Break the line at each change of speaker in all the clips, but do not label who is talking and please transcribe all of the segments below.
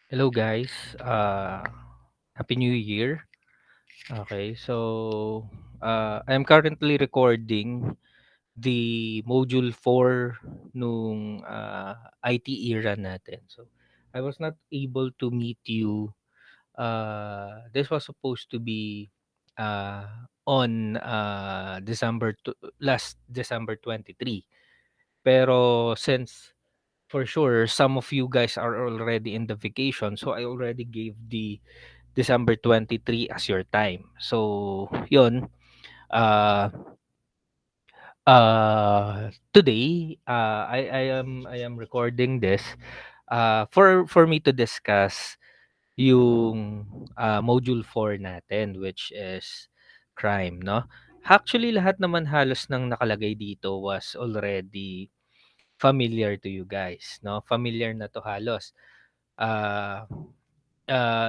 Hello guys, Happy New Year. Okay, so I'm currently recording the module 4 nung IT era natin. So I was not able to meet you. This was supposed to be on last December 23. Pero since for sure some of you guys are already in the vacation, so I already gave the December 23 as your time. So, yun, uh today I am recording this for me to discuss yung module 4 natin, which is crime, no? Actually lahat naman halos ng nakalagay dito was already familiar to you guys, no? Familiar na to halos. Uh,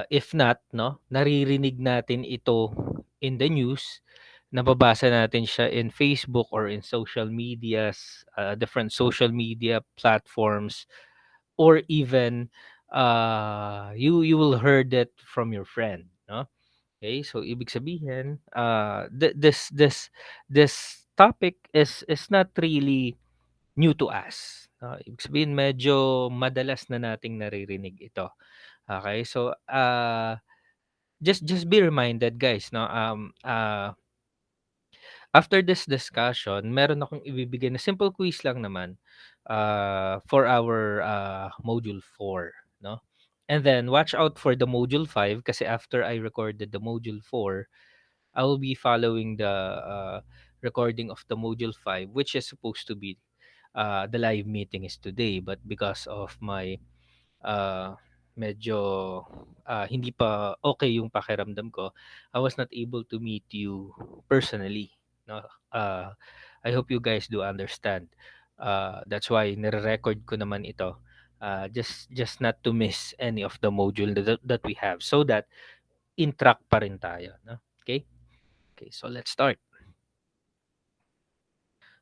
if not, no, naririnig natin ito in the news, nababasa natin siya in Facebook or in social medias, different social media platforms, or even you will heard it from your friend, no? Okay, so ibig sabihin, this topic is not really new to us. Ibig sabihin medyo madalas na nating naririnig ito. Okay, so just be reminded guys, no, after this discussion meron akong ibibigay na simple quiz lang naman for our module 4, no. And then watch out for the module 5 kasi after I recorded the module 4, I will be following the recording of the module 5, which is supposed to be the live meeting is today, but because of my ah, medyo hindi pa okay yung pakiramdam ko, I was not able to meet you personally, no? Ah, I hope you guys do understand. That's why nire-record ko naman ito. Just not to miss any of the module that we have so that in track pa rin tayo, no? Okay? Okay, so let's start.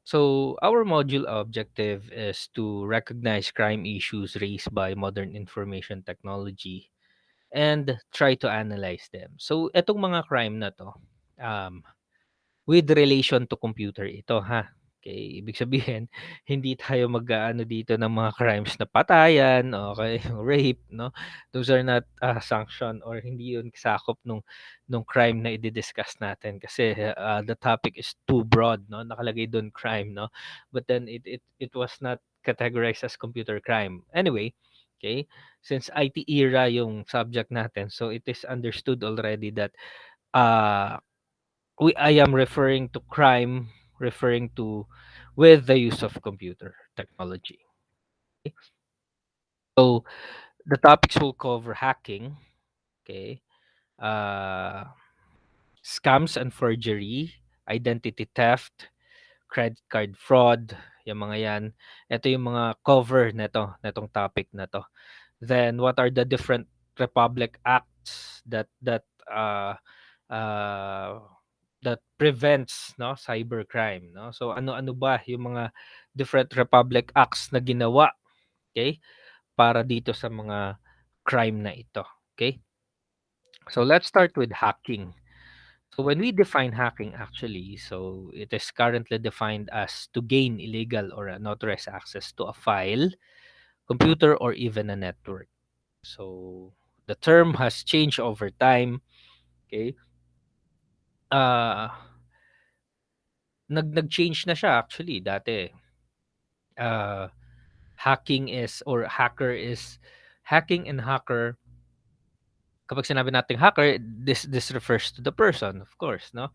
So, our module objective is to recognize crime issues raised by modern information technology and try to analyze them. So, etong mga crime na 'to, um, with relation to computer ito, ha. Okay, ibig sabihin hindi tayo mag-aano dito ng mga crimes na patayan, okay, rape, 'no? Those are not, sanction or hindi 'yun sakop nung crime na i-di-discuss natin kasi, the topic is too broad, 'no? Nakalagay dun crime, 'no? But then it was not categorized as computer crime. Anyway, okay, since IT era yung subject natin, so it is understood already that, uh I am referring to crime referring to with the use of computer technology. Okay? So the topics will cover hacking, okay, uh, scams and forgery, identity theft, credit card fraud, yung mga yan. Ito yung mga cover netong topic na to. Then what are the different Republic Acts uh, that prevents, no, cybercrime, no? So ano-ano ba yung mga different Republic Acts na ginawa, okay, para dito sa mga crime na ito, okay? So let's start with hacking. So when we define hacking actually, so it is currently defined as to gain illegal or unauthorized access to a file, computer, or even a network. So the term has changed over time, okay? Uh nag-change na siya actually dati. Uh hacking is or hacker is hacking and hacker, kapag sinabi nating hacker, this refers to the person, of course, no?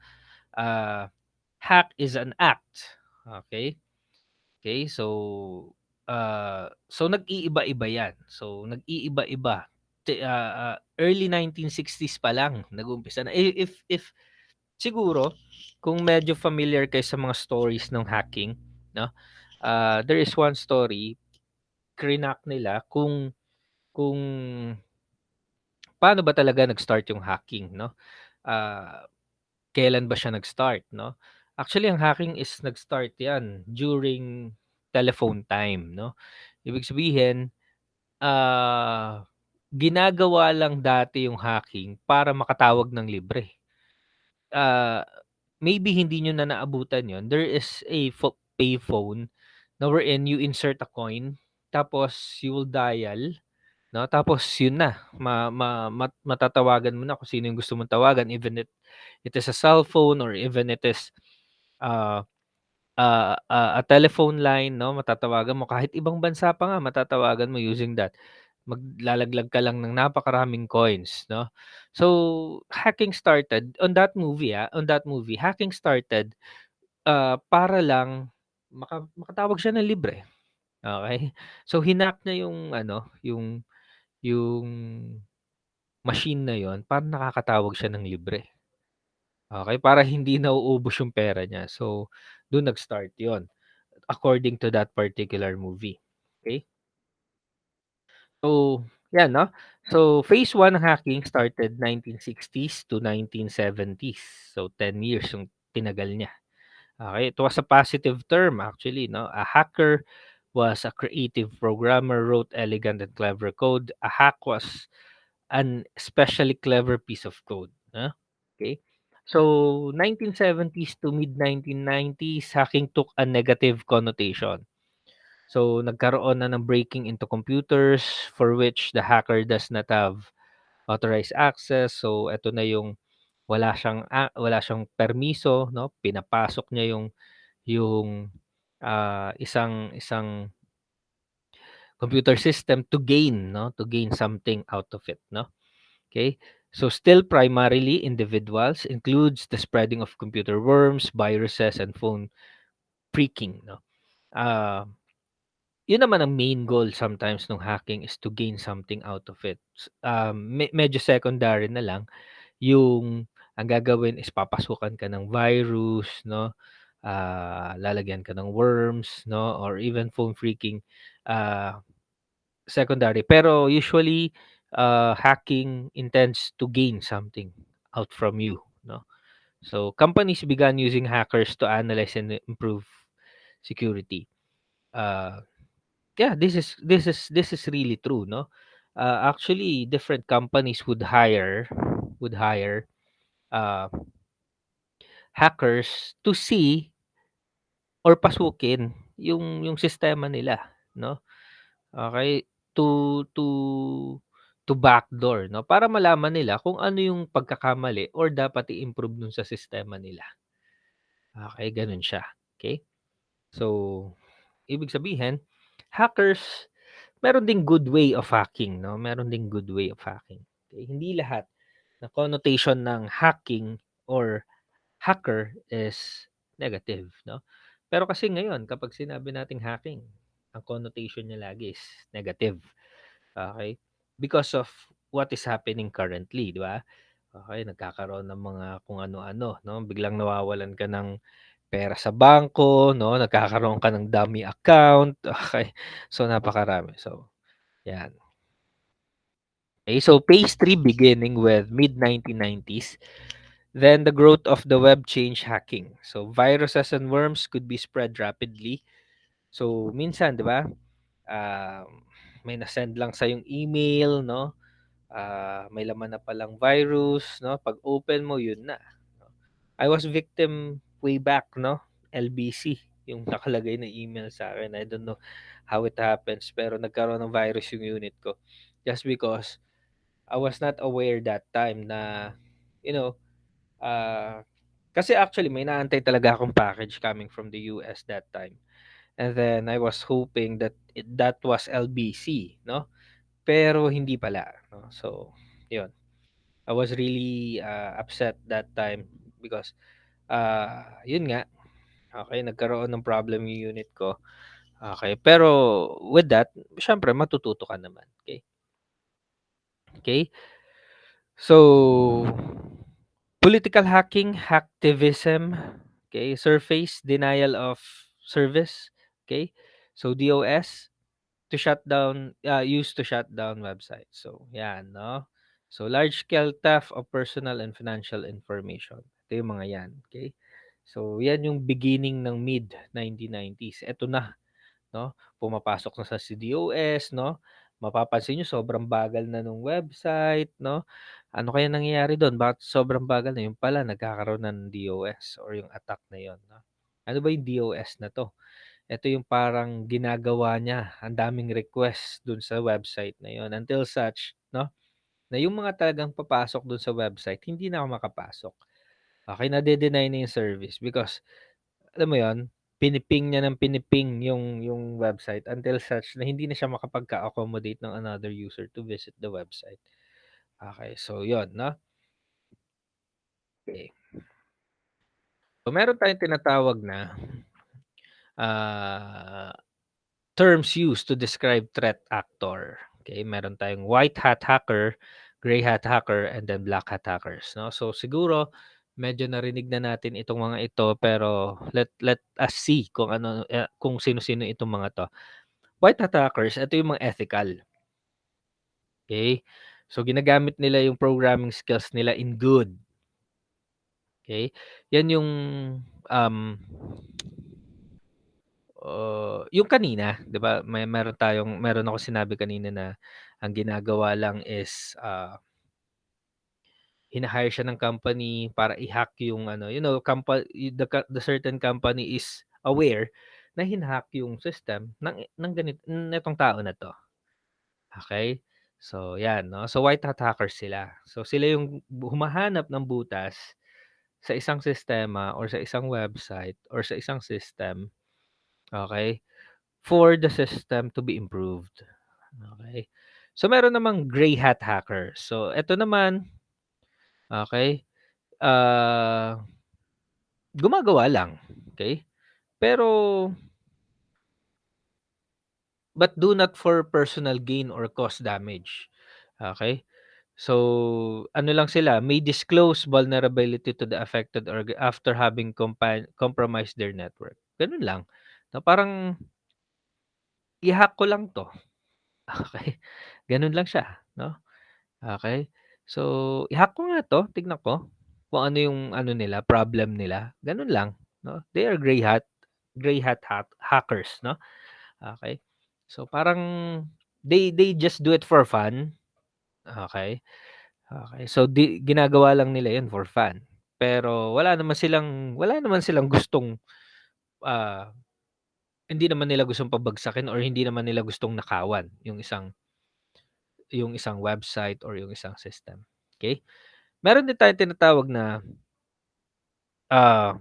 Uh hack is an act. Okay? Okay, so nag-iiba-iba 'yan. So nag-iiba-iba. Early 1960s pa lang nag-umpisa na. If siguro kung medyo familiar kayo sa mga stories ng hacking, no? There is one story, krinak nila kung paano ba talaga nag-start yung hacking, no? Ah, Kailan ba siya nag-start, no? Actually, ang hacking is nag-start 'yan during telephone time, no? Ibig sabihin, ah, ginagawa lang dati yung hacking para makatawag ng libre. Ah, maybe hindi niyo na naabutan yon. There is a payphone na wherein you insert a coin, tapos you will dial, 'no, tapos yun na, matatawagan mo na kung sino yung gusto mong tawagan, even it is a cellphone or even it is, ah, a telephone line, 'no, matatawagan mo kahit ibang bansa pa nga matatawagan mo using that. Maglalaglag ka lang ng napakaraming coins, 'no. So, hacking started on that movie, hacking started, para lang makatawag siya ng libre, okey? So, hinak niya yung ano, yung machine na yun para nakakatawag siya ng libre, okey? Para hindi nauubos yung pera niya. So, dun nag-start yun, according to that particular movie, okey? So, 'yan 'no. So, phase one ng hacking started 1960s to 1970s. So, 10 years yung tinagal niya. Okay, it was a positive term actually, 'no. A hacker was a creative programmer, wrote elegant and clever code. A hack was an especially clever piece of code, okay. So, 1970s to mid-1990s, hacking took a negative connotation. So, nagkaroon na ng breaking into computers for which the hacker does not have authorized access. So, eto na yung wala siyang permiso, 'no? Pinapasok niya yung isang isang computer system to gain, 'no? To gain something out of it, 'no? Okay? So, still primarily individuals includes the spreading of computer worms, viruses, and phone phreaking, 'no? Ah, Yun naman ang main goal sometimes nung hacking is to gain something out of it. Medyo secondary na lang yung ang gagawin is papasukan ka ng virus, 'no, lalagyan ka ng worms, 'no, or even phone phreaking, ah, secondary. Pero usually, hacking intends to gain something out from you, 'no. So, companies began using hackers to analyze and improve security. Uh Yeah, this is really true, no? Actually, different companies would hire uh, hackers to see or pasukin yung sistema nila, no? Okay, to backdoor, no? Para malaman nila kung ano yung pagkakamali or dapat i-improve dun sa sistema nila. Okay, ganun siya. Okay? So, ibig sabihin, hackers meron ding good way of hacking, 'no, meron ding good way of hacking, okey. Hindi lahat na connotation ng hacking or hacker is negative, 'no. Pero kasi ngayon kapag sinabi nating hacking, ang connotation niya lagi is negative, okey. Because of what is happening currently, 'di ba? Okey, nagkakaroon ng mga kung ano-ano, 'no, biglang nawawalan ka ng pera sa bangko, 'no, nagkakaroon ka ng dummy account, okey. So, napakarami. So, 'yan. Okay, so phase 3 beginning with mid-1990s, then the growth of the web changed hacking. So viruses and worms could be spread rapidly. So minsan, 'di ba? May na-send lang sa yung email, no? May laman na palang virus, no? Pag open mo, yun na. No? I was victim way back, no? LBC, yung nakalagay na email sa akin. I don't know how it happens, pero nagkaroon ng virus yung unit ko just because I was not aware that time na, you know, kasi actually may naantay talaga akong package coming from the US that time. And then I was hoping that that was LBC, no? Pero hindi pala, no? So, yun. I was really upset that time because yun nga, okay, nagkaroon ng problem yung unit ko. Okay, pero with that, syempre matututo ka naman, okay? Okay? So, political hacking, hacktivism, okay, surface, denial of service, okay. So DOS used to shut down websites. So, yan, no. So large scale theft of personal and financial information. Ito yung mga yan, okay. So yan yung beginning ng mid 1990s. Ito na, 'no? Pumapasok na sa CDOS 'no? Mapapansin niyo sobrang bagal na nung website 'no? Ano kaya nangyayari dun, bakit sobrang bagal na? Yun pala nagkakaroon ng DOS or yung attack na yun 'no? Ano ba yung DOS na 'to? Ito yung parang ginagawa niya, ang daming request dun sa website na yun until such 'no, na yung mga talagang papasok dun sa website hindi na ako makapasok. Okey, nade-deny na yung service because alam mo yun, piniping niya ng piniping yung website until such na hindi na siya makapagka-accommodate ng another user to visit the website. Okey, so yun 'no, okey. So meron tayong tinatawag na, ah terms used to describe threat actor. Okay, meron tayong white hat hacker, gray hat hacker, and then black hat hackers, no? So siguro medyo narinig na natin itong mga ito pero let us see kung ano kung sino-sino itong mga 'to. White hat hackers, ito yung mga ethical, okay? So ginagamit nila yung programming skills nila in good, okay? Yan yung um yung kanina, 'di ba, meron ako sinabi kanina na ang ginagawa lang is, hina-hire siya ng company para i-hack yung ano, the certain company is aware na hina-hack yung system nitong tao na 'to, okey? So 'yan 'no, so white hat hackers sila. So sila yung humahanap ng butas sa isang sistema or sa isang website or sa isang system, okey? For the system to be improved, okey. So, meron namang gray hat hacker. So, eto naman, okey, ah, gumagawa lang, okey. Pero but do not for personal gain or cause damage, okey. So, ano lang sila, may disclose vulnerability to the affected after having compromised their network, gano'n lang. Na parang, i-hack ko lang 'to, okey, gano'n lang siya 'no. Okey. So, i-hack ko nga 'to, tignan ko kung ano yung ano nila, problem nila, gano'n lang 'no. They are gray hat hackers 'no, okey. So, parang they just do it for fun, okey, okey. So, ginagawa lang nila 'yun for fun. Pero wala naman silang gustong, ah, hindi naman nila gustong pabagsakin or hindi naman nila gustong nakawan yung isang website or yung isang system, okey. Meron din tayong tinatawag na, ah,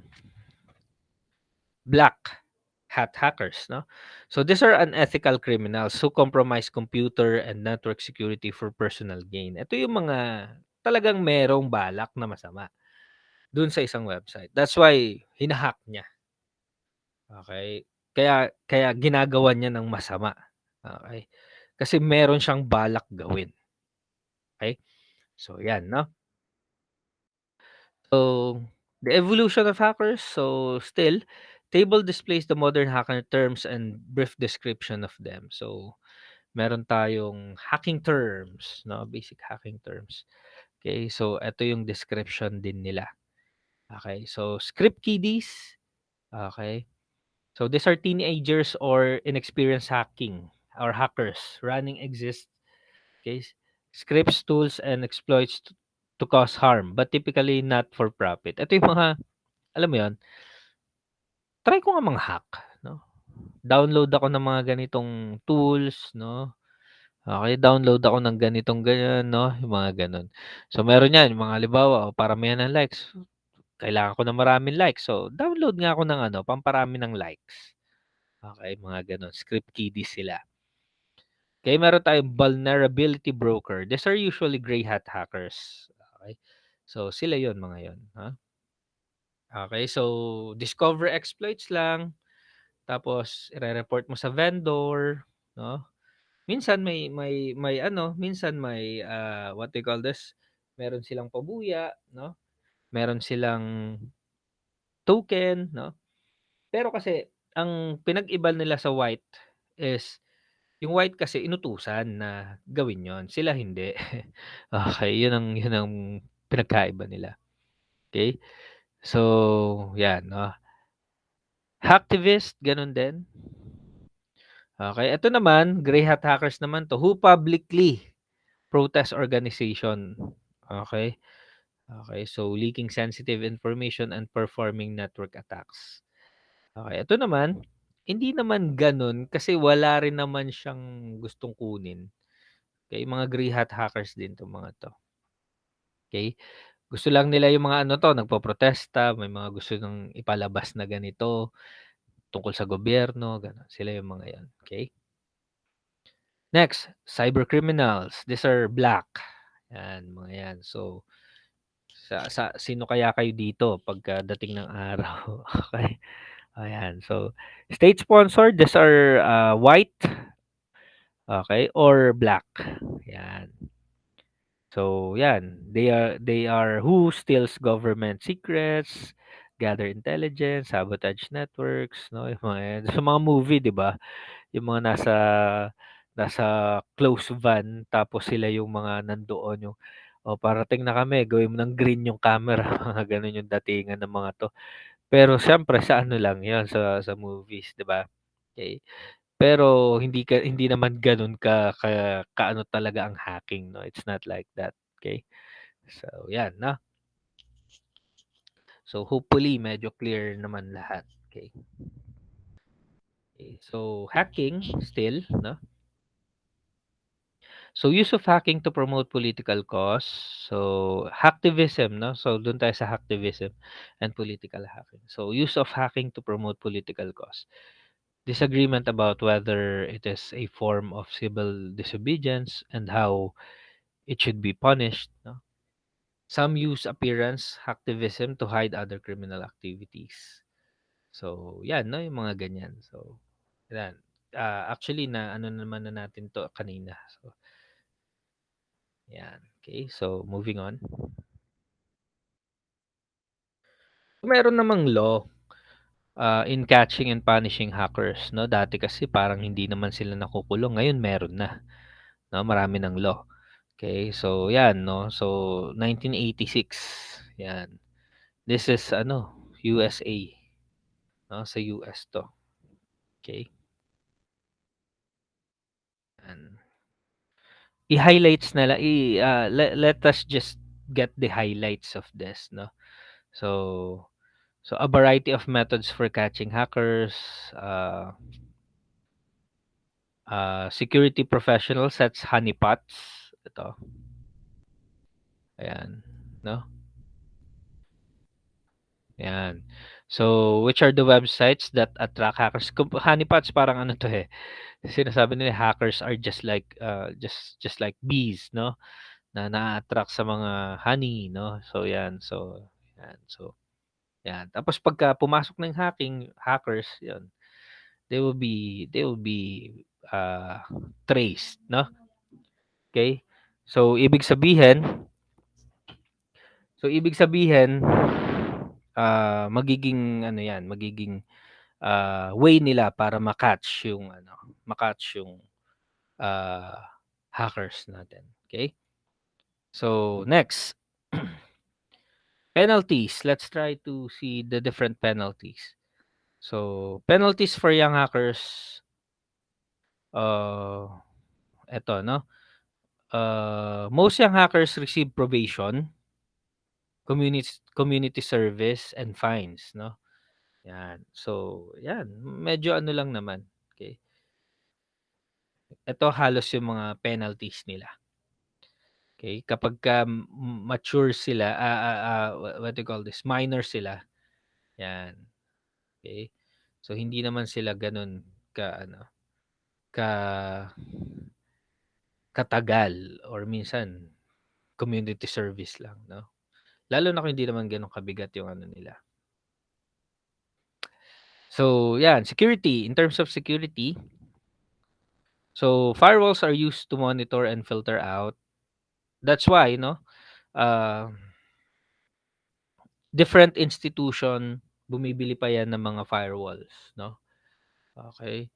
black hat hackers 'no. So these are unethical criminals who compromise computer and network security for personal gain. Ito yung mga talagang merong balak na masama dun sa isang website. That's why hina-hack niya, okey. Kaya kaya ginagawan niya ng masama, okey. Kasi meron siyang balak gawin, okey. So 'yan 'no. So, the evolution of hackers. So, still, table displays the modern hacker terms and brief description of them. So, meron tayong hacking terms, no? Basic hacking terms. Okay, so ito yung description din nila. Okay, so script kiddies. Okay, so these are teenagers or inexperienced hacking or hackers running exist. Okay, scripts, tools, and exploits to cause harm, but typically not for profit. Ito yung mga alam mo 'yun, try ko nga mang-hack 'no. Download ako ng mga ganitong tools 'no, okey, download ako ng ganitong ganyan 'no, yung mga gano'n. So meron 'yan, yung mga halimbawa, paramihan ng likes, kailangan ko ng maraming likes, so download nga ako ng ano, pamparami ng likes. Okey, mga gano'n, script kiddie sila. Okey, meron tayong vulnerability broker. These are usually gray hat hackers, okey. So sila 'yun, mga 'yun, ha. Okey, so discover exploits lang. Tapos ire-report mo sa vendor, 'no? Minsan may ano, minsan may, what do you call this, meron silang pabuya, 'no? Meron silang token, 'no? Pero kasi ang pinag-iba nila sa white is yung white kasi inutusan na gawin yon, sila hindi. Okey, yun ang pinagkaiba nila, okey? So, 'yan, 'no? Hacktivist, gano'n din. Okay, ito naman, gray hat hackers naman 'to, who publicly protest organization. Okay. Okay, so leaking sensitive information and performing network attacks. Okay, ito naman, hindi naman gano'n kasi wala rin naman siyang gustong kunin. Okay, mga gray hat hackers din 'tong mga 'to. Okay, gusto lang nila yung mga ano 'to, nagpoprotesta, may mga gusto ng ipalabas na ganito tungkol sa gobyerno, gano'n. Sila yung mga 'yan, okay. Next, cyber criminals. These are black. 'Yan, mga 'yan. So, sa sino kaya kayo dito pagkadating ng araw? Okay. Ayan. So, state-sponsored, these are white, okay, or black. Yan. So, yan. They are who steals government secrets, gather intelligence, sabotage networks, no? Yung mga yan. Sa mga movie, 'di ba? Yung mga nasa close van tapos sila yung mga nandoon yung parating na kami, gawin mo ng green yung camera, mga ganun yung datingan ng mga 'to. Pero siyempre sa ano lang 'yun, sa movies, 'di ba? Okay. Pero hindi naman gano'n kaano talaga ang hacking 'no, it's not like that, okay. So 'yan 'no. So hopefully medyo clear naman lahat, okay. Okay, so hacking still 'no. So use of hacking to promote political cause, so hacktivism 'no, so do'n tayo sa hacktivism and political hacking. So use of hacking to promote political cause. Disagreement about whether it is a form of civil disobedience and how it should be punished. No? Some use appearance hacktivism to hide other criminal activities. So, yan, no, yung mga ganyan. So, yan. Actually, na ano naman na natin to kanina. So, yan. Okay, so moving on. Meron namang law in catching and punishing hackers. No? Dati kasi parang hindi naman sila nakukulong. Ngayon, meron na. No? Marami ng law. Okay, so 'yan 'no. So 1986, 'yan. This is ano, USA, 'no, sa US 'to. Okay. And i-highlights na lang let us just get the highlights of this, 'no. So a variety of methods for catching hackers, uh, security professional sets honeypots. Ito, ayan, 'no. Yan. So, which are the websites that attract hackers? Honeypots parang ano 'to, eh, sinasabi nila hackers are just like, just like bees 'no, na naa-attract sa mga honey 'no. So 'yan, so 'yan. So 'yan. Tapos pagka pumasok ng hackers 'yun, they will be, uh, traced 'no, okay. So ibig sabihin, magiging ano 'yan, magiging way nila para ma-catch yung ano, ma-catch yung, ah, hackers natin, okay. So next, penalties. Let's try to see the different penalties. So penalties for young hackers, uh, eto 'no, most young hackers receive probation, community service, and fines 'no, 'yan. So 'yan, medyo ano lang naman, okay. Ito halos yung mga penalties nila. Okay, kapagka mature sila, what do you call this, minor sila, 'yan, okay. So, hindi naman sila gano'n ka-ano, ka katagal or minsan community service lang 'no. Lalo na kung hindi naman gano'n kabigat yung ano nila. So, 'yan, security, in terms of security, so firewalls are used to monitor and filter out. That's why 'no, ah, different institution bumibili pa 'yan ng mga firewalls 'no, okey.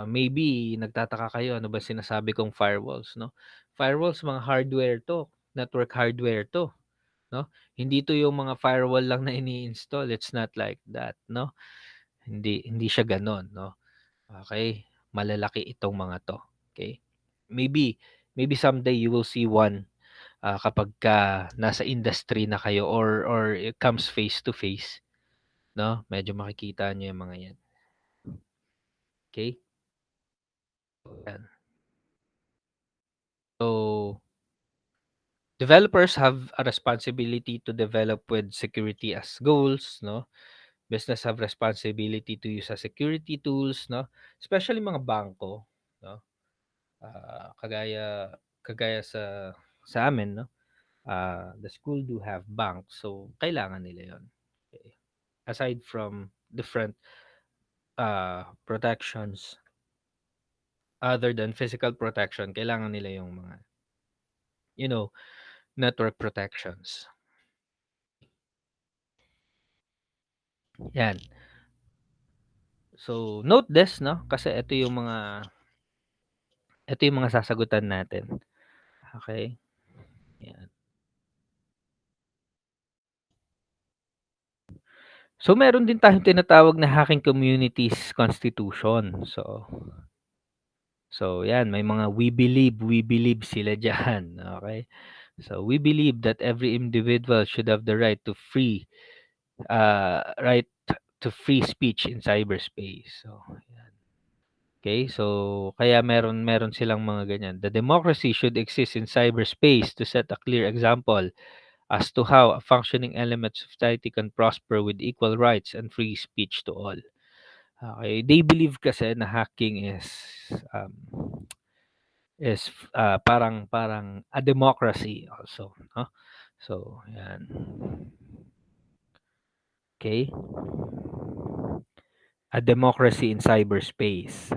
Maybe nagtataka kayo, ano ba sinasabi kong firewalls 'no? Firewalls mga hardware 'to, network hardware 'to 'no? Hindi 'to yung mga firewall lang na ini-install, it's not like that 'no? Hindi siya gano'n 'no, okey. malalaki itong mga 'to, okay? Maybe maybe someday you will see one, kapagka nasa industry na kayo or it comes face to face, 'no? Medyo makikita niyo yung mga 'yan, okay? Yan. So, developers have a responsibility to develop with security as goals, 'no? Business have responsibility to use as security tools, 'no? Especially mga bangko, 'no? Kagaya kagaya sa amin, 'no? The school do have banks, so kailangan nila 'yon. Okay. Aside from different protections, other than physical protection, kailangan nila yung mga, you know, network protections. Yan. So, note this, 'no? Kasi ito yung mga sasagutan natin. Okay? Yan. So, meron din tayong tinatawag na hacking communities constitution. So, yan, may mga we believe sila diyan, okay? So, we believe that every individual should have the right to free speech in cyberspace. So, yan. Okay, so kaya meron silang mga ganyan. The democracy should exist in cyberspace to set a clear example as to how a functioning element of society can prosper with equal rights and free speech to all. Okay, they believe kasi na hacking um, parang parang a democracy also, no? So, yan. Okay? A democracy in cyberspace.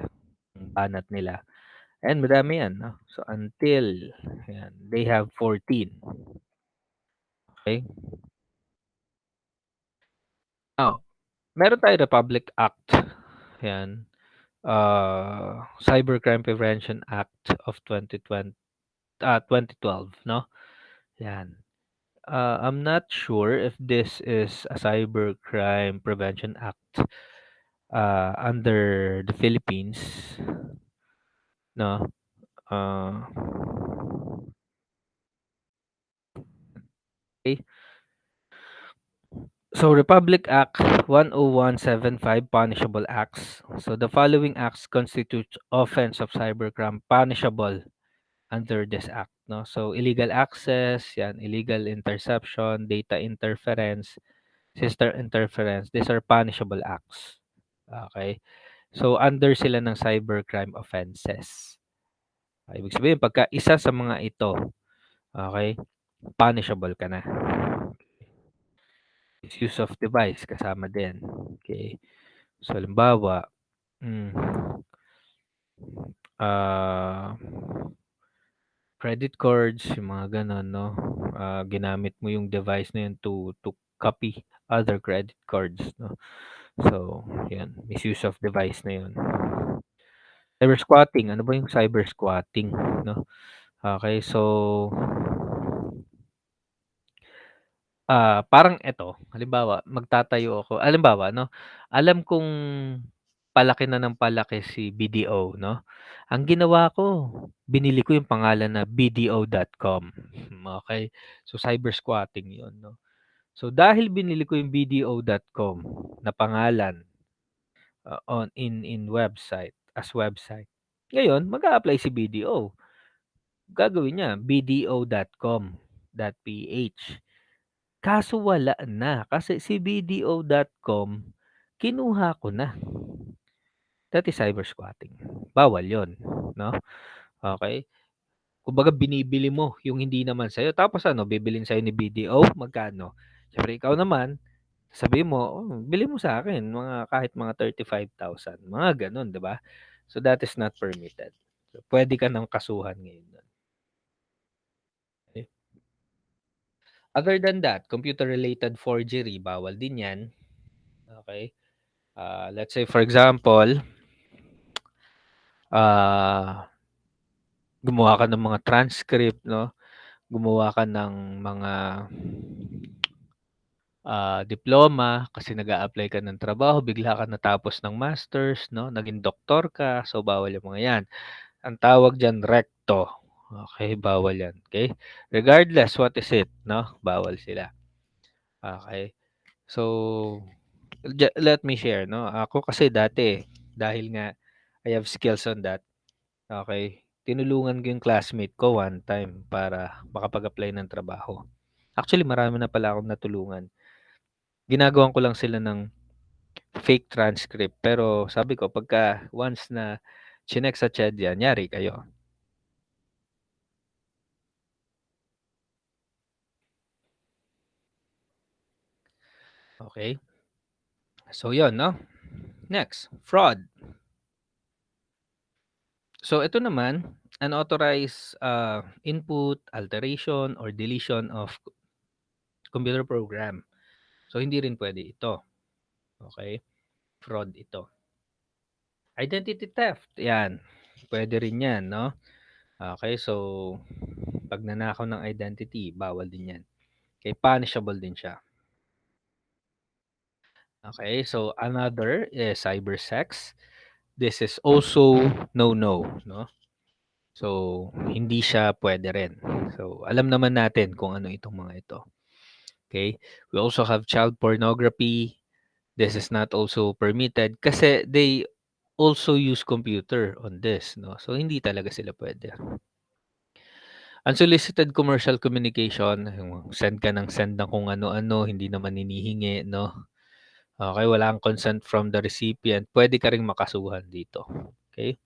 Ang banat nila. And madami yan, no? So, until yan, they have 14. Okay? Now, meron tayong Republic Act. Yan. Cybercrime Prevention Act of 2012, no? Yan. I'm not sure if this is a Cybercrime Prevention Act under the Philippines, no? Uh, okay. So, Republic Act 10175, Punishable Acts. So, the following acts constitute offense of cybercrime punishable under this act, no? So, illegal access, yan, illegal interception, data interference, sister interference, these are punishable acts. Okay? So, under sila ng cybercrime offenses. Ibig sabihin, pagka isa sa mga ito, okay, punishable ka na. Misuse of device, kasama din. Okay. So, halimbawa, hmm, ah, credit cards, yung mga gano'n, 'no? Ginamit mo yung device na yun to copy other credit cards, 'no? So, 'yan, misuse of device na yun. Cyber squatting, ano ba yung cyber squatting, 'no? Okay, so, parang eto, halimbawa, magtatayo ako halimbawa, 'no, alam kong palaki na ng palaki si BDO, 'no? Ang ginawa ko, binili ko yung pangalan na BDO.com, okey. So, cyber squatting 'yun, 'no? So, dahil binili ko yung BDO.com na pangalan, in website, as website, ngayon mag-a-apply si BDO. Gagawin niya bdo.com.ph. Kaso wala na, kasi si BDO.com kinuha ko na. That is cyber squatting. Bawal 'yon, 'no? Okay. Kumbaga binibili mo yung hindi naman sa'yo, tapos ano bibilhin sa'yo ni BDO, magkano? Siyempre ikaw naman, sasabihin mo, "Oh, bilhin mo sa akin mga kahit mga 35,000." Mga gano'n, 'di ba? So, that is not permitted. So, puwede ka ng kasuhan ngayon do'n. Okey. Other than that, computer-related forgery, bawal din 'yan, okey? Let's say for example, ah, gumawa ka ng mga transcript, 'no? Gumawa ka ng mga, diploma kasi nag-a-apply ka ng trabaho, bigla ka natapos ng masters, 'no, naging doktor ka, so bawal yung mga 'yan. Ang tawag diyan recto, okey, bawal 'yan, okey? Regardless what is it, 'no, bawal sila, okey? So, let me share, 'no, ako kasi dati, dahil nga I have skills on that, okey, tinulungan ko yung classmate ko one time para makapag-apply ng trabaho. Actually, marami na pala akong natulungan. Ginagawan ko lang sila ng fake transcript, pero sabi ko pagka once na chineck sa CHED 'yan, yari kayo, okey? So 'yun, 'no? Next, fraud. So ito naman, unauthorized, input, alteration, or deletion of computer program. So hindi rin puwede ito, okey? Fraud ito. Identity theft, 'yan, puwede rin 'yan, 'no? Okey, so 'pag nanakaw ng identity, bawal din 'yan. Okay, punishable din siya. Okay, so another is cyber sex. This is also no-no, 'no? So, hindi siya puwede rin. So, alam naman natin kung ano itong mga ito, okay? We also have child pornography. This is not also permitted kasi they also use computer on this, 'no? So, hindi talaga sila puwede. Unsolicited commercial communication, yung send ka ng send ng kung ano-ano, hindi naman hinihingi, 'no? Okay, wala kang consent from the recipient, puwede ka ring makasuhan dito, okay.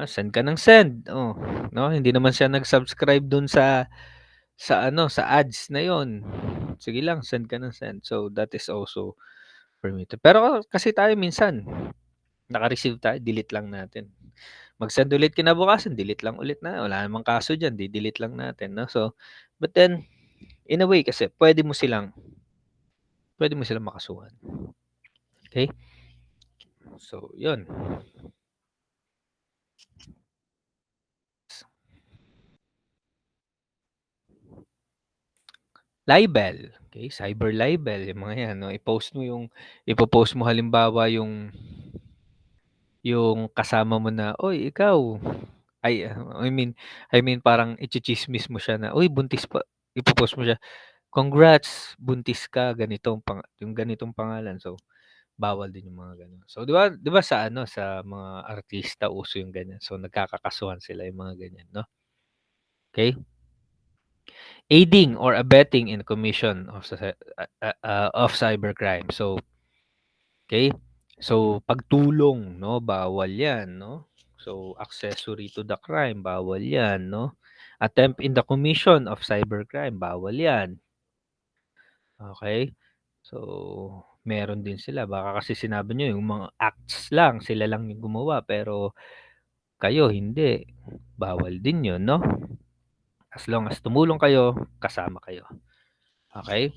Send ka ng send, 'no, hindi naman siya nag-subscribe dun sa ano, sa ads na yon. Sige lang, send ka ng send. So, that is also permitted. Pero kasi tayo minsan, naka-receive tayo, delete lang natin. Mag-send ulit kinabukasan, delete lang ulit na, wala namang kaso diyan, delete lang natin, 'no. So, but then, in a way kasi puwede mo silang makasuhan, okay. So, yun. Libel, okay, cyber libel, yung mga 'yan, 'no, ipo-post mo halimbawa yung kasama mo na, "Uy ikaw," ay, I mean parang itsitsismis mo siya na, "Uy buntis pa," ipo-post mo siya, "Congrats, buntis ka, yung ganitong pangalan." So, bawal din yung mga gano'n. So, 'di ba sa mga artista uso yung ganyan, so nagkakakasuhan sila yung mga ganyan, 'no, okay. Aiding or abetting in commission of cybercrime. So, okay. So, pagtulong, 'no, bawal 'yan, 'no. So, accessory to the crime, bawal 'yan, 'no. Attempt in the commission of cybercrime, bawal 'yan, okay. So, meron din sila, baka kasi sinabi niyo yung mga acts lang, sila lang yung gumawa pero kayo hindi, bawal din 'yun, 'no. As long as tumulong kayo, kasama kayo, okay.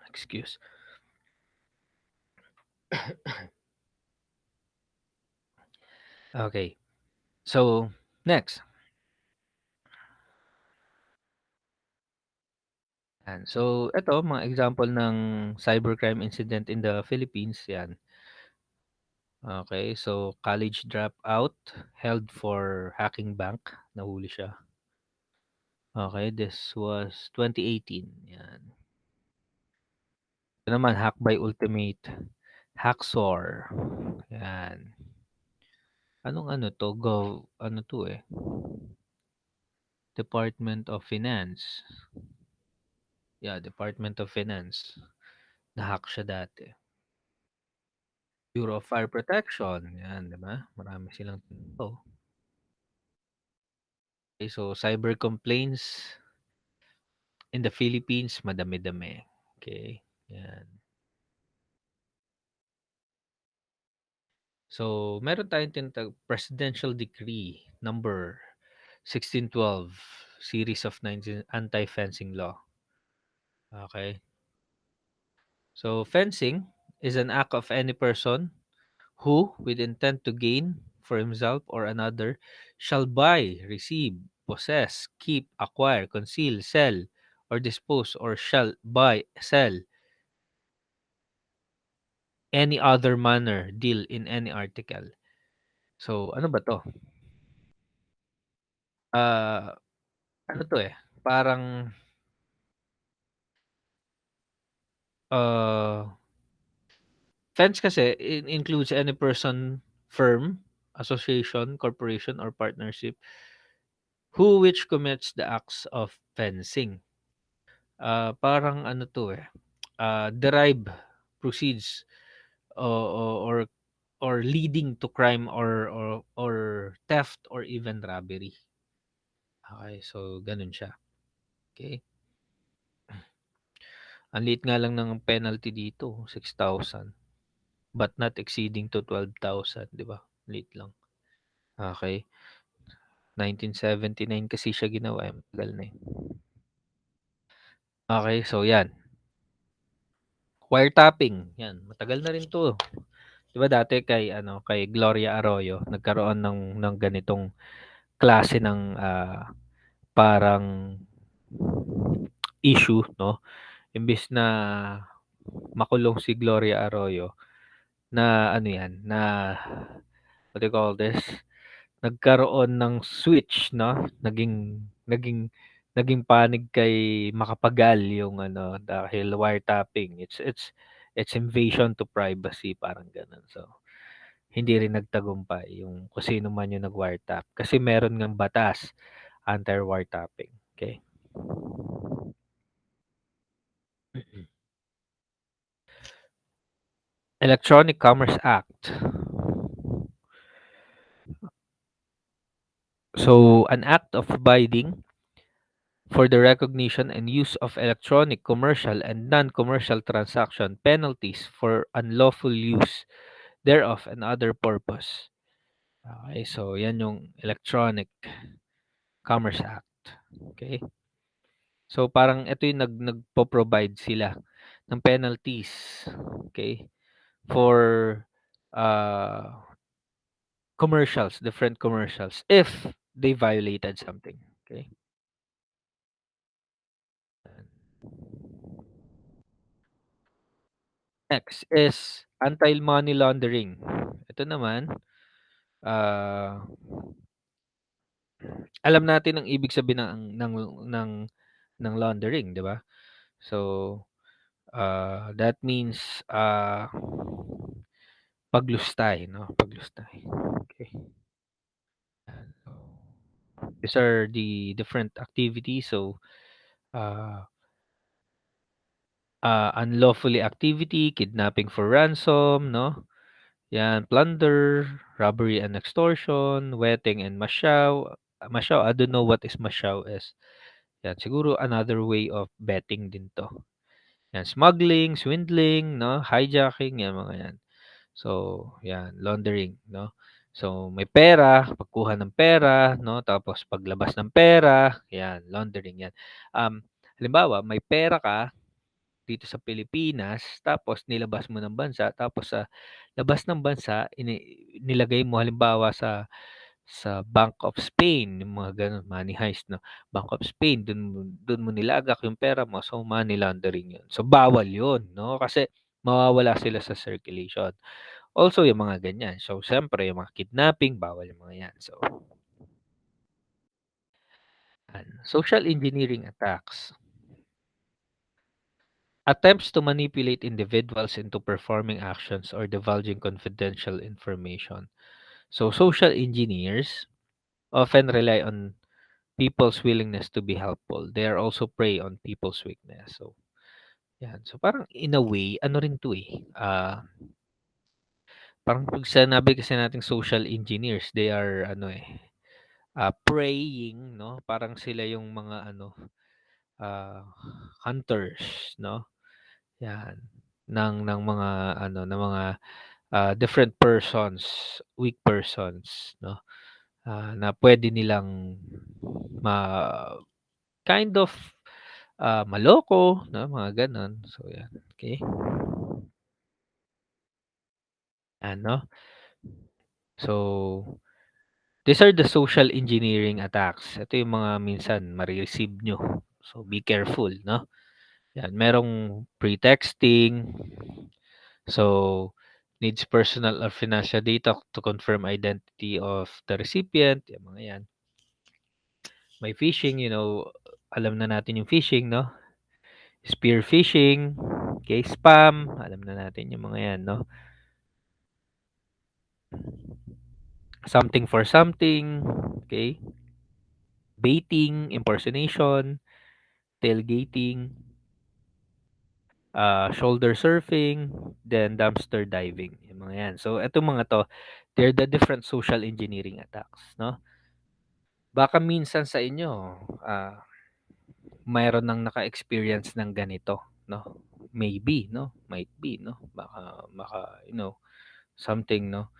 Excuse. Okay. So, next, 'yan. So, eto mga example ng cybercrime incident in the Philippines, 'yan. Okay, so college dropout held for hacking bank, nahuli siya. Okay, this was 2018, 'yan. Ito naman, hack by ultimate hacksaw, 'yan. Anong ano 'to, ano 'to, eh, Department of Finance. Yeah, Department of Finance. Na-hack siya dati. Bureau of Fire Protection, 'yan, 'di ba? Marami silang tao. Okay, so cyber complaints in the Philippines, madami-dami. Okay, 'yan. So, meron tayong Presidential Decree number 1612, series of 19 Anti-Fencing Law. Okay. So, fencing is an act of any person who, with intent to gain for himself or another, shall buy, receive, possess, keep, acquire, conceal, sell, or dispose or shall buy, sell any other manner, deal in any article. So, ano ba 'to? Ah, ano 'to, eh, parang, ah, fence kasi includes any person, firm, association, corporation, or partnership who which commits the acts of fencing. Parang ano 'to, eh, derive, proceeds, or leading to crime or theft or even robbery. Okay, so gano'n siya, okey. Ang liit nga lang ng penalty dito, 6,000 but not exceeding to 12,000, 'di ba? Liit lang. Okey, 1979 kasi siya ginawa, eh, matagal na, eh. Okey, so 'yan, wiretapping, 'yan matagal na rin 'to. 'Di ba dati kay ano, kay Gloria Arroyo nagkaroon ng ganitong klase ng, parang issue 'no, imbes na makulong si Gloria Arroyo na ano 'yan, na what do you call this, nagkaroon ng switch 'no, naging panig kay makapagal yung ano, dahil wiretapping. It's invasion to privacy, parang gano'n. So, hindi rin nagtagumpay yung kung sino man yung nag-wiretap kasi meron ngang batas anti-wiretapping, okey. Electronic Commerce Act. So, an act of abiding for the recognition and use of electronic commercial and non-commercial transaction penalties for unlawful use thereof and other purpose. Okay, so yan yung Electronic Commerce Act. Okay? So parang ito yung nagpo-provide sila ng penalties, okay, for uh commercials, different commercials if they violated something, okay? Next is anti-money laundering. Ito naman, ah, alam natin ang ibig sabihin ng ng laundering, 'di ba? So, that means, paglustay 'no, paglustay. Okay. So, these are the different activities. So, uh, unlawfully activity, kidnapping for ransom, no? Yan, plunder, robbery and extortion, wetting and masyaw. Masyaw, I don't know what is masyaw is. Yan, siguro another way of betting din 'to. Yan, smuggling, swindling, no? Hijacking, yan mga yan. So, yan, laundering, no? So, may pera, pagkuha ng pera, no? Tapos paglabas ng pera, yan, laundering yan. Halimbawa, may pera ka dito sa Pilipinas, tapos nilabas mo ng bansa, tapos sa labas ng bansa nilagay mo halimbawa sa Bank of Spain, yung mga gano'n, money heist 'no. Bank of Spain, dun mo nilagak yung pera mo, so money laundering yun. So bawal yun 'no, kasi mawawala sila sa circulation. Also yung mga ganyan. So siyempre yung mga kidnapping, bawal yung mga yan. So, social engineering attacks. Attempts to manipulate individuals into performing actions or divulging confidential information. So, social engineers often rely on people's willingness to be helpful. They are also prey on people's weakness. So, yan. So, parang in a way, ano rin to eh. Parang pag sinabi kasi nating social engineers, they are ano eh, preying, no? Parang sila yung mga ano, ah, hunters, no? Yan. Ng mga ano, ng mga different persons, weak persons, no? Na pwede nilang ma kind of, maloko, no, mga gano'n. So, 'yan, okey. Ano, so, these are the social engineering attacks. Ito yung mga minsan mare-receive nyo. So, be careful, 'no? 'Yan, merong pretexting. So, needs personal or financial data to confirm identity of the recipient, yung mga 'yan. May phishing, alam na natin yung phishing, 'no? Spear phishing, okay, spam, alam na natin yung mga 'yan, 'no? Something for something, okay? Baiting, impersonation, tailgating, shoulder surfing, then dumpster diving, yung mga 'yan. So, etong mga 'to, they're the different social engineering attacks, 'no? Baka minsan sa inyo, mayroon ng naka-experience ng ganito, 'no? Maybe, 'no? Might be, 'no? Baka, something, 'no?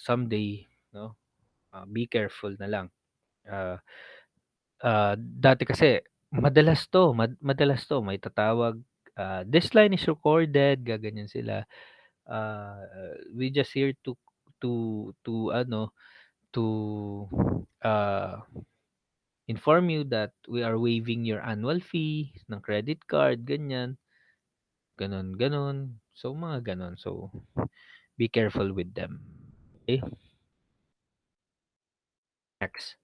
Someday, 'no? Be careful na lang. Ah, Dati kasi madalas 'to may tatawag, "This line is recorded," gaganyan sila. We just here to ano, to, ah inform you that we are waiving your annual fee ng credit card, ganyan, gano'n, gano'n. So, mga gano'n. So, be careful with them. Okay? Next.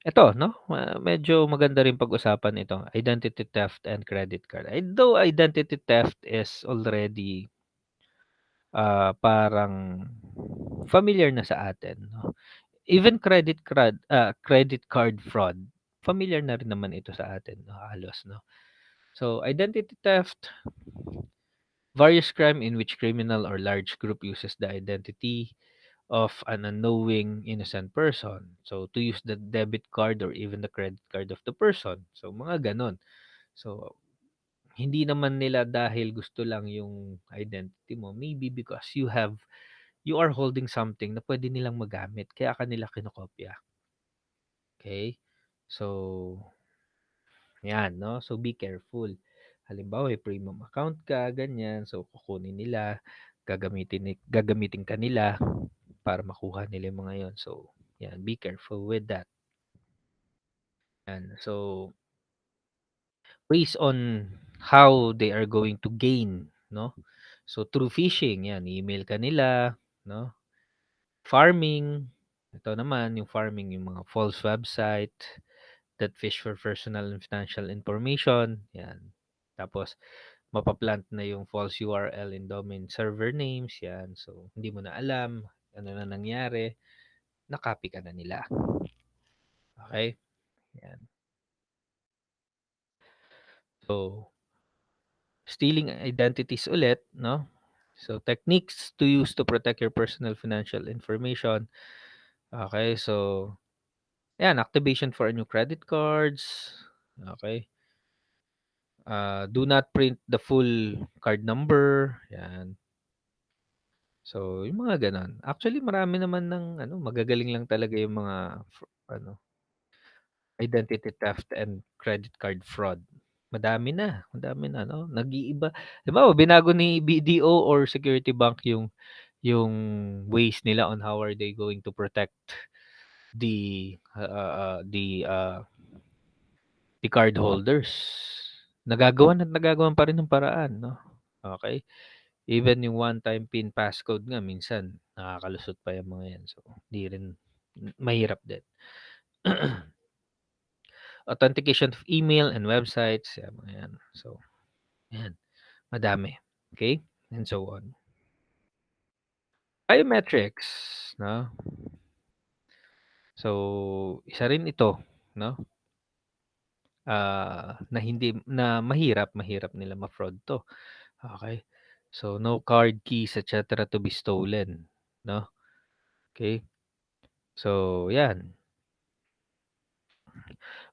Ito, 'no, medyo maganda rin pag-usapan ito, identity theft and credit card. Though identity theft is already, parang familiar na sa atin, 'no. Even credit card fraud, familiar na rin naman ito sa atin, 'no, halos, 'no. So, identity theft, various crime in which criminal or large group uses the identity of an unknowing innocent person. So, to use the debit card or even the credit card of the person. So, mga ganon. So, hindi naman nila dahil gusto lang yung identity mo. Maybe because you are holding something na pwede nilang magamit. Kaya kanila kinokopya. Okay? So, yan, no? So, be careful. Halimbawa, may premium account ka, ganyan. So, kukunin nila, gagamitin ka nila para makuha nila yung mga yon. So, yan, be careful with that. Yan. So, based on how they are going to gain, no? So, through phishing, yan, email ka nila, no? Farming, ito naman, yung farming, yung mga false website that fish for personal and financial information, yan. Tapos, mapaplant na yung false URL and domain server names, yan. So, hindi mo na alam ano na nangyari, na-copy ka na nila. Okay? Yan. So, stealing identities ulit, no? So, techniques to use to protect your personal financial information. Okay, so, yan, activation for new credit cards. Okay. Do not print the full card number. Yan. So, yung mga gano'n. Actually, marami naman ng ano, magagaling lang talaga yung mga ano, identity theft and credit card fraud. Madami na 'no. Nag-iiba. Halimbawa, binago ni BDO or Security Bank yung ways nila on how are they going to protect the the card holders. Nagagawan pa rin ng paraan 'no. Okay. Even yung one-time PIN passcode nga minsan nakakalusot pa yung mga 'yan. So, 'di rin mahirap din. Authentication of email and websites, yan mga 'yan. So, 'yan, madami. Okay? And so on. Biometrics, 'no? So, isa rin ito, 'no? Na hindi na mahirap nila ma-fraud 'to. Okay. So, no card keys et cetera to be stolen, 'no? Okay. So, 'yan.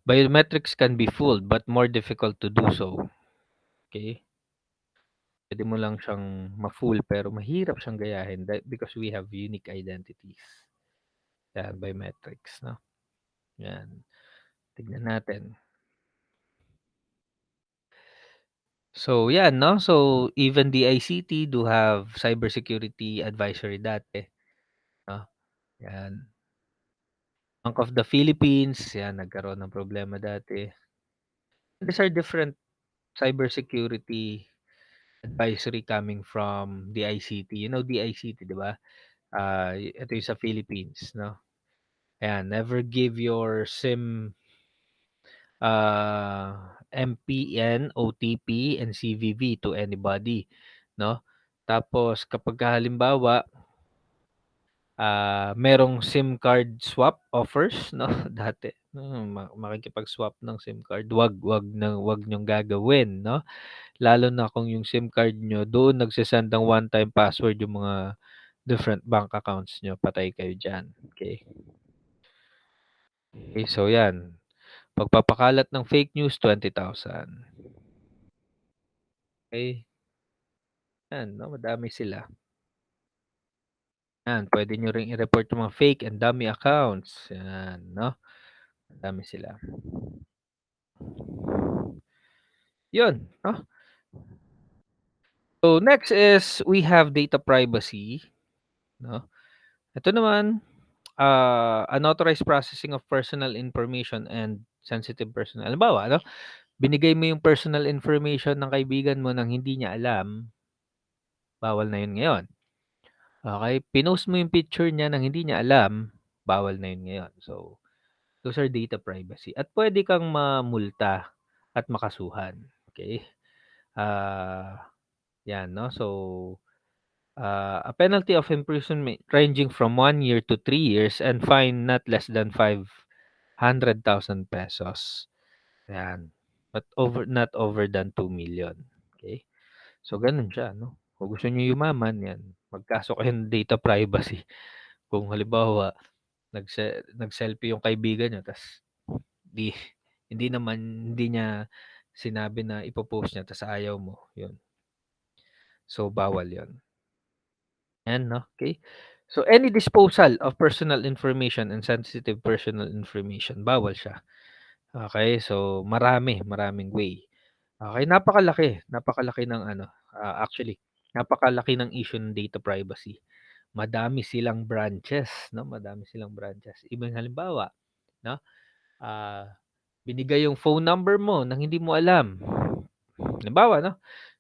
Biometrics can be fooled but more difficult to do so. Okay? Puwede mo lang siyang ma-fool pero mahirap siyang gayahin because we have unique identities. 'Yan, biometrics, 'no? 'Yan, tignan natin. So, 'yan, 'no? So, even the ICT do have cybersecurity advisory dati, 'no? 'Yan. Bank of the Philippines, 'yan nagkaroon ng problema dati. These are different cybersecurity advisory coming from DICT. You know DICT, 'di ba? Ito yung sa Philippines, 'no? Ayan, never give your SIM, MPN, OTP, and CVV to anybody, 'no? Tapos kapagka halimbawa, merong SIM card swap offers, 'no, dati, makikipag-swap ng SIM card, wag niyong gagawin, 'no? Lalo na kung yung SIM card niyo doon nagse-send ng one-time password yung mga different bank accounts niyo, patay kayo diyan, okey. Okey, so 'yan, pagpapakalat ng fake news, 20,000. Okey, 'yan 'no, madami sila. 'Yan, puwede niyo ring i-report yung mga fake and dummy accounts, 'yan 'no, madami sila. 'Yun 'no. So next is we have data privacy, 'no. Ito naman, unauthorized processing of personal information and sensitive personal halimbawa ano, binigay mo yung personal information ng kaibigan mo ng hindi niya alam, bawal na yun ngayon. Okey, pinost mo yung picture niya ng hindi niya alam, bawal na yun ngayon. So, those are data privacy at puwede kang mamulta at makasuhan, okey? Ah, 'Yan 'no. So, a penalty of imprisonment ranging from 1 year to 3 years and fine not less than 500,000 pesos. 'Yan, but not over than 2 million. Okay. So gano'n siya 'no. Kung gusto niyo yumaman 'yan, magkaso kayo ng data privacy. Kung halimbawa nag-selfie yung kaibigan niyo ta's 'di hindi niya sinabi na ipo-post niya ta's ayaw mo, 'yun. So bawal 'yun. 'Yan 'no, okey. So any disposal of personal information and sensitive personal information, bawal siya. Okey, so maraming way. Okey, napakalaki ng ano, actually napakalaki ng issue ng data privacy. Madami silang branches 'no, madami silang branches. Even halimbawa 'no, ah, binigay yung phone number mo ng hindi mo alam. Halimbawa 'no,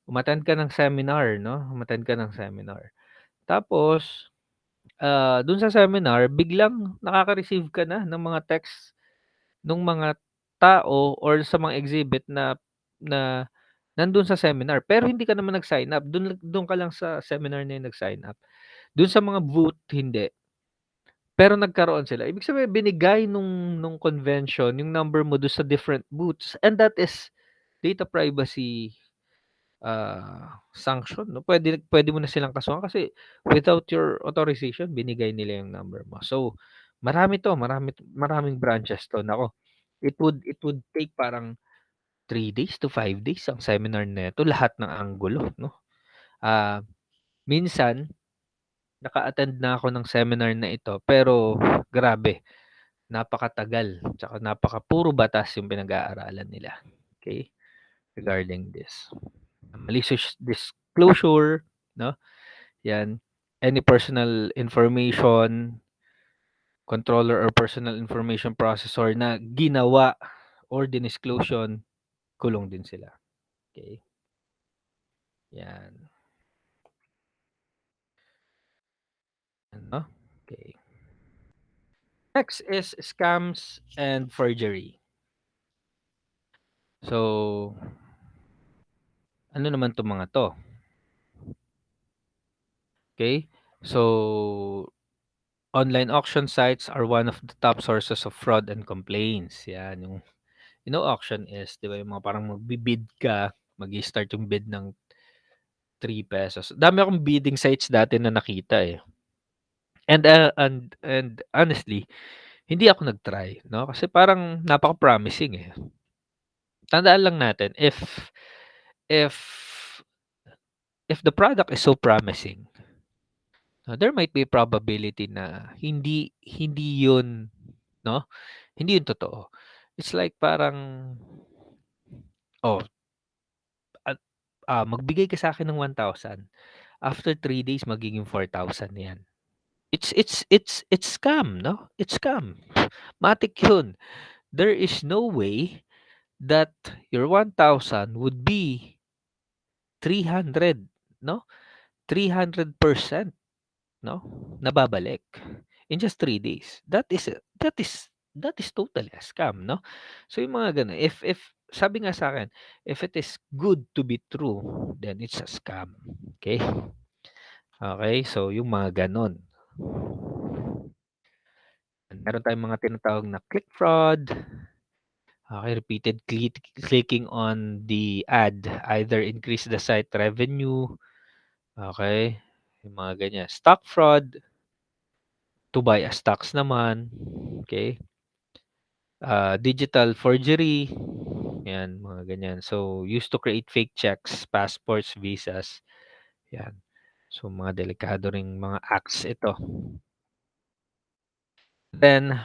umattend ka ng seminar 'no, umattend ka ng seminar. Tapos, dun sa seminar biglang nakaka-receive ka na ng mga text nung mga tao or sa mga exhibit na na nandun sa seminar, pero hindi ka naman nag-sign up, dun ka lang sa seminar na yun nag-sign up. Dun sa mga booth hindi, pero nagkaroon sila. Ibig sabihin binigay nung convention yung number mo dun sa different booths and that is data privacy, sanction 'no. Puwede mo na silang kasuhan kasi without your authorization binigay nila yung number mo. So, maraming branches 'to, naku. It would take parang 3 days to 5 days ang seminar nito, lahat ng anggulo 'no. Ah, Minsan naka-attend na ako ng seminar na ito, pero grabe napakatagal tsaka puro batas yung pinag-aaralan nila, okey, regarding this. Malicious disclosure 'no, 'yan. Any personal information, controller or personal information processor na ginawa or dinisclose yun, kulong din sila, okey, 'yan. Ano, okey. Next is scams and forgery. So, ano naman 'tong mga 'to, okey? So, online auction sites are one of the top sources of fraud and complaints, 'yan. Yung auction is 'di ba yung mga parang magbi-bid ka, mag-i-start yung bid ng ₱3. Dami akong bidding sites dati na nakita, eh. And honestly, hindi ako nag-try 'no, kasi parang napaka-promising, eh. Tandaan lang natin if if the product is so promising, there might be probability na hindi yun 'no, hindi yun totoo. It's like parang, oh, at magbigay ka sa'kin ng 1,000, after 3 days magiging 4,000 'yan. It's scam, 'no? It's scam. Matik 'yun. There is no way that your 1,000 would be 300, no? 300%, no? Nababalik in just 3 days. That is totally a scam, no? So yung mga gano'n, if sabi nga sa akin, if it is good to be true, then it's a scam. Okay? Okay, so yung mga gano'n. Meron tayong mga tinatawag na click fraud. Okay, repeated clicking on the ad either increase the site revenue. Okay, yung mga ganyan. Stock fraud, to buy a stocks naman. Okay. Digital forgery. Yan, mga ganyan. So, used to create fake checks, passports, visas. Yan. So, mga delikado ring mga acts ito. Then,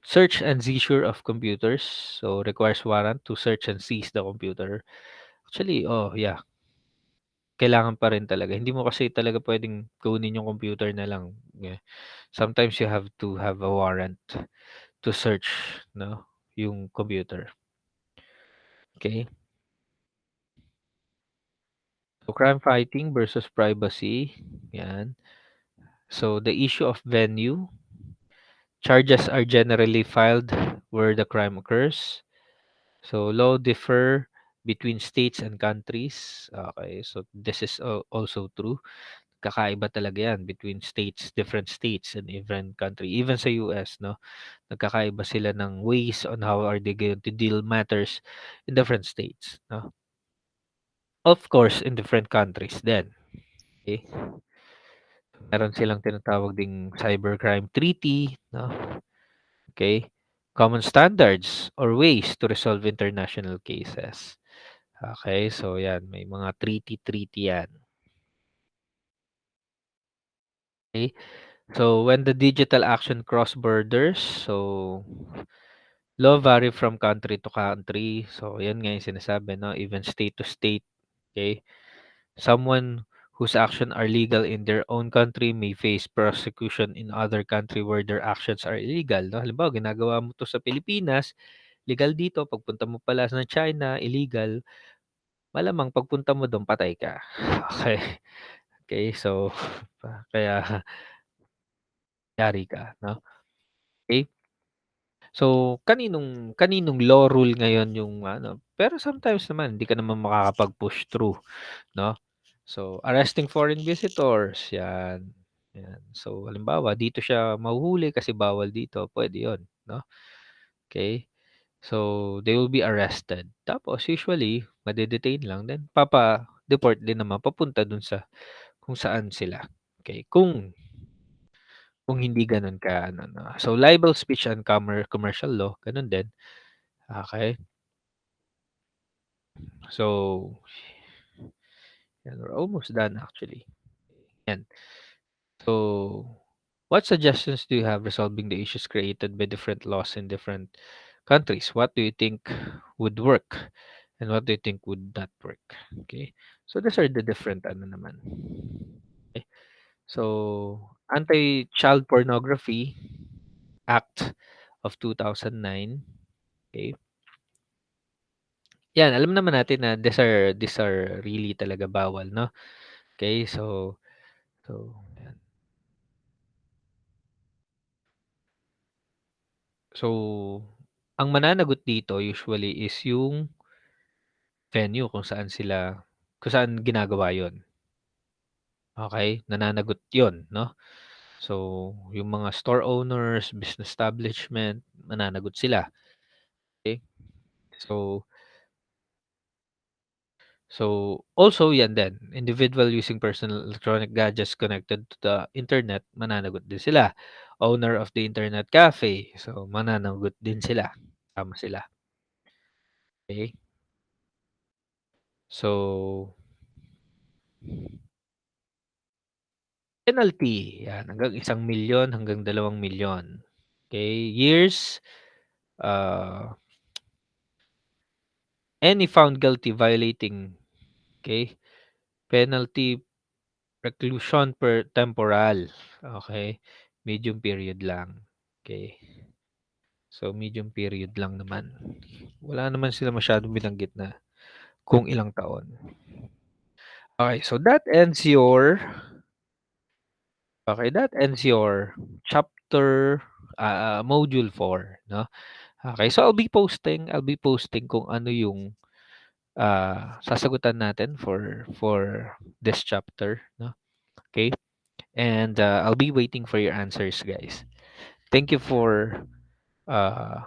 search and seizure of computers. So, requires warrant to search and seize the computer. Actually, oh, yeah. Kailangan pa rin talaga. Hindi mo kasi talaga pwedeng kunin yung computer na lang. Yeah. Sometimes you have to have a warrant to search, no, yung computer. Okay? So, crime fighting versus privacy. Yan. So, the issue of venue. Charges are generally filed where the crime occurs. So, law differ between states and countries. Okay, so this is also true. Kakaiba talaga yan between states, different states and even country. Even sa US, no? Nagkakaiba sila ng ways on how are they going to deal matters in different states, no? Of course, in different countries then. Okay? Meron silang tinatawag ding cybercrime treaty, no? Okay? Common standards or ways to resolve international cases. Okay, so yan, may mga treaty-treaty yan. Okay? So, when the digital action cross borders, so law vary from country to country. So, yan nga yung sinasabi, no? Even state to state. Okay? Someone whose actions are legal in their own country may face prosecution in other country where their actions are illegal. No? Halimbawa, ginagawa mo to sa Pilipinas, legal dito. Pagpunta mo pala sa China, illegal. Malamang pagpunta mo doon, patay ka. Okay. Okay, so, kaya yari ka, no? Okay. So, kaninong kaninong law rule ngayon yung ano, pero sometimes naman hindi ka naman makakapag-push through, no? So, arresting foreign visitors, yan. Yan. So, halimbawa, dito siya mahuhuli kasi bawal dito, pwede 'yon, no? Okay. So, they will be arrested. Tapos usually, made-detain lang then papa-deport din naman papunta dun sa kung saan sila. Okay, kung hindi gano'n ka-ano 'no. So, libel, speech, and commercial law, gano'n din. Okay. So, yan, we're almost done actually. Yan. So, what suggestions do you have resolving the issues created by different laws in different countries? What do you think would work and what do you think would not work? Okay. So, these are the different ano naman. Okay. So, Anti-Child Pornography Act of 2009. Okay. Yan, alam naman natin na these are really talaga bawal, no? Okay, so yan. So, ang mananagot dito usually is yung venue kung saan ginagawa 'yon. Okay, nananagot 'yon, no? So, yung mga store owners, business establishment, mananagot sila. Okay. So also yan din, individual using personal electronic gadgets connected to the internet, mananagot din sila. Owner of the internet cafe, so mananagot din sila, tama sila. Okay. So, penalty, yan, hanggang 1,000,000 hanggang 2,000,000. Okay, years, uh, any found guilty violating, okay, penalty Reclusion per temporal. Okay. Medium period lang. Okay. So, medium period lang naman. Wala naman sila masyadong binanggit na kung ilang taon. Okay, so that ends your chapter module 4, no? Okay, so I'll be posting kung ano yung sasagutan natin for this chapter, no? Okay? And I'll be waiting for your answers, guys. Thank you for uh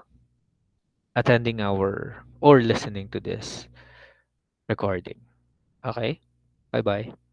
attending our or listening to this recording. Okay? Bye-bye.